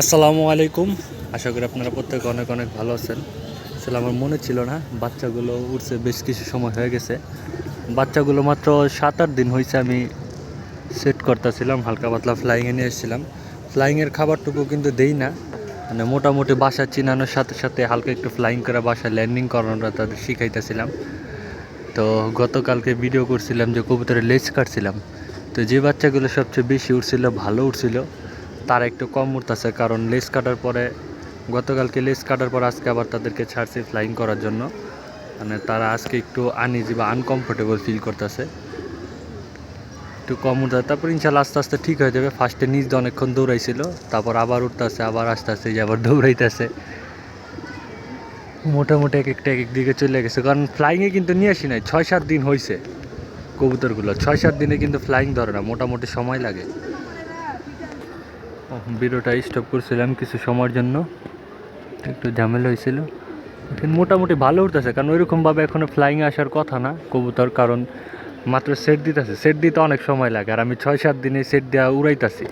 আসসালামু আলাইকুম। আশা করি আপনারা প্রত্যেকে অনেক অনেক ভালো আছেন। আসলে আমার মনে ছিল না, বাচ্চাগুলো উঠছে বেশ কিছু সময় হয়ে গেছে। বাচ্চাগুলো মাত্র 7-8 দিন হয়েছে আমি সেট করতেছিলাম, হালকা পাতলা ফ্লাইংয়ে নিয়ে এসেছিলাম। ফ্লাইংয়ের খাবারটুকু কিন্তু দেই না, মানে মোটামুটি বাসা চিনানোর সাথে সাথে হালকা একটু ফ্লাইং করে বাসায় ল্যান্ডিং করানোটা তাদের শিখাইতেছিলাম। তো গতকালকে ভিডিও করছিলাম যে কবুতরের লেজ কাটছিলাম। তো যে বাচ্চাগুলো সবচেয়ে বেশি উঠছিল, ভালো উঠছিল, তারা একটু কম উঠতেছে, কারণ লেজ কাটার পরে, গতকালকে লেজ কাটার পর আজকে আবার তাদেরকে ছাড়ছি ফ্লাইং করার জন্য। মানে তারা আজকে একটু আনইজি বা আনকমফোর্টেবল ফিল করতেছে, একটু কম উঠতে। তারপর ইনশাল্লাহ আস্তে আস্তে ঠিক হয়ে যাবে। ফার্স্টে নিজ দিয়ে অনেকক্ষণ দৌড়াইছিল, তারপর আবার উঠতেছে, আবার আস্তে আস্তে যে আবার দৌড়াইতেছে। মোটামুটি এক একটা এক এক দিকে চলে গেছে, কারণ ফ্লাইংয়ে কিন্তু নিয়ে আসি নাই। 6-7 দিন হয়েছে কবুতরগুলো, 6-7 দিনে কিন্তু ফ্লাইং ধরে না, মোটামুটি সময় লাগে। ভিডিওটা স্টপ করছিলাম কিছু সময়ের জন্য, একটু ঝামেলা হয়েছিল। কিন্তু মোটামুটি ভালো উঠতেছে, কারণ ওইরকমভাবে এখনও ফ্লাইংয়ে আসার কথা না কবুতর, কারণ মাত্র সেট দিতেছে। সেট দিতে অনেক সময় লাগে, আর আমি 6-7 দিনে সেট দেওয়া উড়াইতেছি।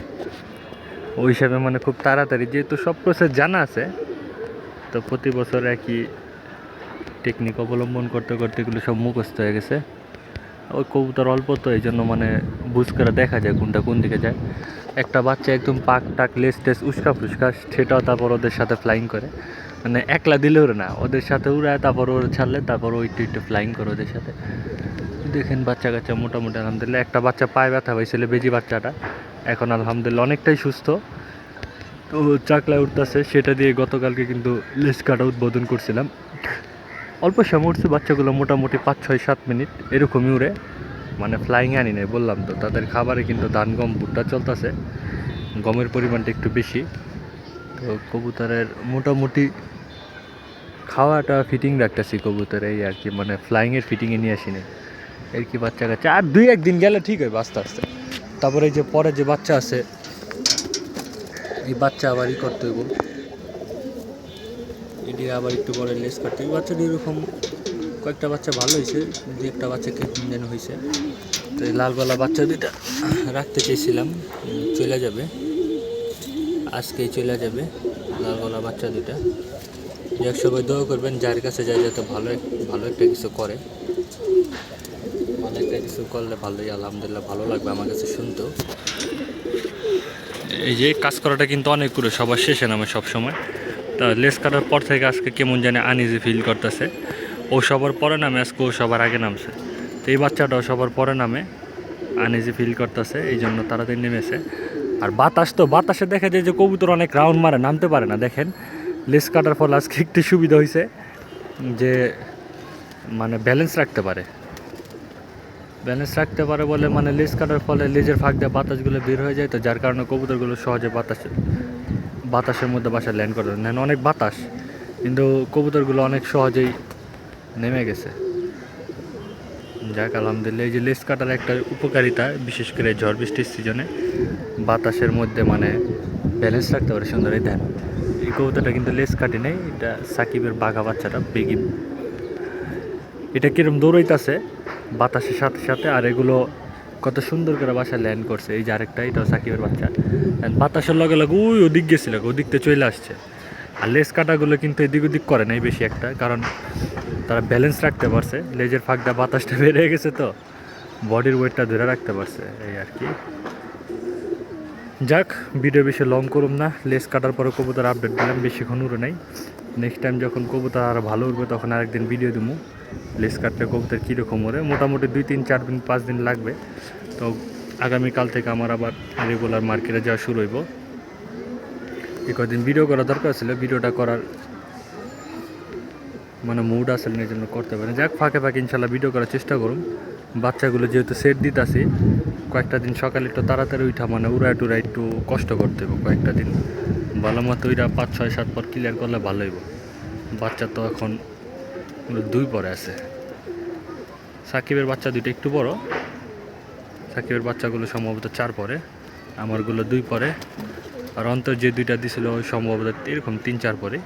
ওই হিসাবে মানে খুব তাড়াতাড়ি, যেহেতু সব প্রসেস জানা আছে, তো প্রতি বছর একই টেকনিক অবলম্বন করতে করতে এগুলো সব মুখস্থ হয়ে গেছে। ওই কবুতর অল্প, তো এই জন্য মানে বুঝ করে দেখা যায় কোনটা কোন দিকে যায়। একটা বাচ্চা একদম পাক টাক লেস টেস উস্কা ফুস্কা, সেটাও তারপর ওদের সাথে ফ্লাইং করে। মানে একলা দিলেও না, ওদের সাথে উড়ায়, তারপর ওর ছাড়লে তারপর ওই একটু ফ্লাইং করে ওদের সাথে। দেখেন বাচ্চা কাচ্চা মোটামুটি আলহামদুলিল্লাহ। একটা বাচ্চা পায়ে ব্যথা হয়েছিল, বেজি বাচ্চাটা, এখন আলহামদুলিল্লাহ অনেকটাই সুস্থ। তো চাকলায় উঠতেছে, সেটা দিয়ে গতকালকে কিন্তু লেস কাটা উদ্বোধন করছিলাম। অল্প সময় উঠছে বাচ্চাগুলো, মোটামুটি 5-6-7 মিনিট এরকমই উড়ে। মানে ফ্লাইং আনি নাই, বললাম তো। তাদের খাবারে কিন্তু ধান গম ভুট্টা চলতেছে, গমের পরিমাণটা একটু বেশি। তো কবুতরের মোটামুটি খাওয়াটা ফিটিং রাখতেছি কবুতর, এই আর কি, মানে ফ্লাইংয়ের ফিটিংয়ে নিয়ে আসিনি আর কি। বাচ্চা কাচ্চা আর 2-1 দিন গেলে ঠিক হয় আস্তে আস্তে। তারপরে এই যে পরে যে বাচ্চা আছে, এই বাচ্চা আবার করতে হইব, এটি আবার একটু পরে লেস কাটতে হবে। বাচ্চাটি এরকম কয়েকটা বাচ্চা ভালো হয়েছে, দু একটা বাচ্চা কেমন যেন হয়েছে। তো এই লাল গলা বাচ্চা দুইটা রাখতে চেয়েছিলাম, চলে যাবে আজকেই, চলে যাবে লাল গলা বাচ্চা দুইটা। এক সবাই দোয়া করবেন, যার কাছে যায় যাতে ভালো ভালো একটা কিছু করে। ভালো একটা কিছু করলে ভালোই, আলহামদুলিল্লাহ ভালো লাগবে আমার কাছে শুনতেও। এই যে কাজ করাটা কিন্তু অনেক করে সবার শেষে নামে সবসময়। তা লেস কাটার পর থেকে আজকে কেমন জানি আনইজি ফিল করতেছে। ও সবার পরে নামে, আজকে ও সবার আগে নামছে। তো এই বাচ্চাটাও সবার পরে নামে, আনইজি ফিল করতেছে, এই জন্য তাড়াতাড়ি নেমেছে। আর বাতাস, তো বাতাসে দেখা যায় যে কবুতর অনেক রাউন্ড মারে, নামতে পারে না। দেখেন লেস কাটার ফলে আজকে একটু সুবিধা হয়েছে যে মানে ব্যালেন্স রাখতে পারে। ব্যালেন্স রাখতে পারে বলে, মানে লেজ কাটার ফলে লেজের ফাঁক দিয়ে বাতাসগুলো বের হয়ে যায়, তো যার কারণে কবুতরগুলো সহজে বাতাসের মধ্যে বাসায় ল্যান্ড করে নেন। অনেক বাতাস, কিন্তু কবুতরগুলো অনেক সহজেই নেমে গেছে। যাক আলহামদুলিল্লাহ। এই যে লেজ কাটার একটা উপকারিতা, বিশেষ করে ঝড় বৃষ্টির সিজনে বাতাসের মধ্যে মানে ব্যালেন্স রাখতে পারে সুন্দর। এই দেন, এই কবুতরটা কিন্তু লেজ কাটি নেই, এটা সাকিবের বাঘা বাচ্চাটা বেগি। এটা কিরম দৌড়াইতেছে বাতাসের সাথে সাথে, আর এগুলো কত সুন্দর করে বাসায় ল্যান্ড করছে। এই যে আরেকটা, এটাও সাকিবের বাচ্চা, বাতাসের লগে লগে ওই ওদিক গেছিল, ওদিকতে চলে আসছে। আর লেজ কাটাগুলো কিন্তু এদিক ওদিক করে নাই বেশি একটা, কারণ তারা ব্যালেন্স রাখতে পারছে। লেজের ফাঁকটা বাতাসটা বেড়ে গেছে, তো বডির ওয়েটটা ধরে রাখতে পারছে, এই আর কি। যাক, ভিডিও বেশি লং করুম না। লেজ কাটার পরে কবুতর আপডেট দিলাম, বেশিক্ষণ উড়ে নাই। নেক্সট টাইম যখন কবুতর আরও ভালো উঠবে তখন আরেকদিন ভিডিও দেবো লেজ কাটলে কবুতর কীরকম ওরে। মোটামুটি 2-3-4 দিন 5 দিন লাগবে। তো আগামীকাল থেকে আমার আবার রেগুলার মার্কেটে যাওয়া শুরু হইব। এই কদিন ভিডিও করা দরকার ছিল, ভিডিওটা করার মানে মুড আসলে এই জন্য করতে পারেন। যাক, ফাঁকে ফাঁকে ইনশাল্লাহ ভিডিও করার চেষ্টা করুন। বাচ্চাগুলো যেহেতু সেট দিতেছি, কয়েকটা দিন সকালে একটু তাড়াতাড়ি উঠা, মানে উড়ায় টুড়ায় একটু কষ্ট করতে হবে কয়েকটা দিন। ভালো মতো ওইটা 5-6-7 পর ক্লিয়ার করলে ভালো হইব। বাচ্চা তো এখন 2 পরে আছে। সাকিবের বাচ্চা দুইটা একটু বড়, সাকিবের বাচ্চাগুলো সম্ভবত 4 পরে, আমারগুলো 2 পরে। আর অন্তর যে দুইটা দিছিল ওই সম্ভবত এরকম 3-4 পরে।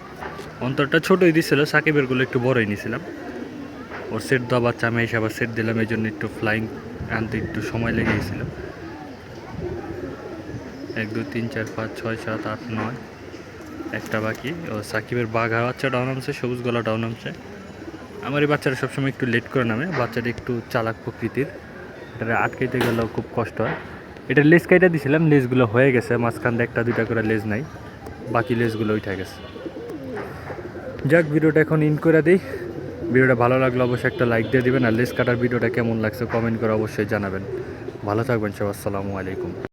অন্তরটা ছোটোই দিছিল, সাকিবেরগুলো একটু বড়ই নিয়েছিলাম। ওর সেট দেওয়া বাচ্চা আমি এসে আবার সেট দিলাম, এই জন্য একটু ফ্লাইং আনতে একটু সময় লেগে গেছিলো। 1 2 3 4 5 6 7 8 9 একটা বাকি। ও সাকিবের বাঘা বাচ্চাটাও নামছে, সবুজ গলাটাও নামছে। আমার এই বাচ্চারা সবসময় একটু লেট করে নামে, বাচ্চাটা একটু চালাক প্রকৃতির, এটা আটকাইতে গেলেও খুব কষ্ট হয়। এটা লেজ কাইটা দিছিলাম, লেজগুলো হয়ে গেছে, মাঝখান দিয়ে একটা দুইটা করে লেজ নাই, বাকি লেজগুলো উঠে গেছে। যাক, ভিডিওটা এখন ইন করে দিই। ভিডিওটা ভালো লাগলে অবশ্যই একটা লাইক দিয়ে দিবেন, আর লেজ কাটার ভিডিওটা কেমন লাগছে কমেন্ট করে অবশ্যই জানাবেন। ভালো থাকবেন সব, আসসালামু আলাইকুম।